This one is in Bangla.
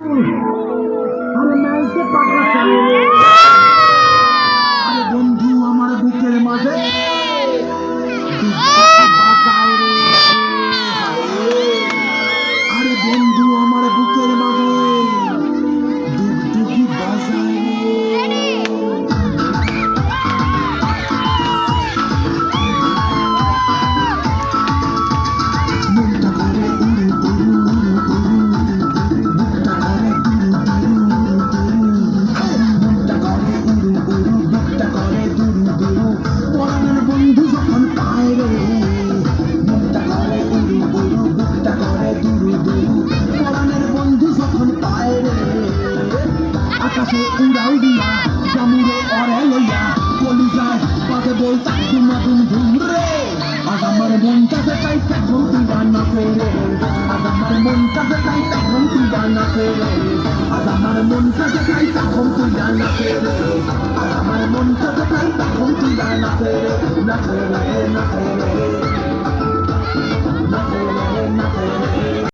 আরে নাইতে পাগলা ছেলে রে। আরে বন্ধু আমার বুকের মাঝে বাঁচাও রে। আরে বন্ধু আমার বুকের মাঝে ডুগডুগি বাজায় রে। মনটা করে উড়ে উড়ু উড়ু উড়ু, বুকটা করে দুরু দুরু দুরু, মনটা করে উড়ু উড়ু, বুকটা করে দুরু দুরু, পরাণের বন্ধু যখন পায় রে। মনটা করে উড়ু উড়ু, বুকটা করে দুরু দুরু, পরাণের বন্ধু যখন পায় রে। আকাশে উড়াল দিয়া জামুরে অরে লইয়া কলিজায় পাতে বলতা দুমা দুম ধুম রে। আজ আমার মনটাতে তাই তখন তুই রান্না করে, আজ আমার মনটাতে তাই তখন তুই রান্না করে, আজ আমার মনটাতে তাই তখন তুই রান্না করে, আজ আমার মনটাতে তাই তখন তুই রান্না করে, না করে না করে।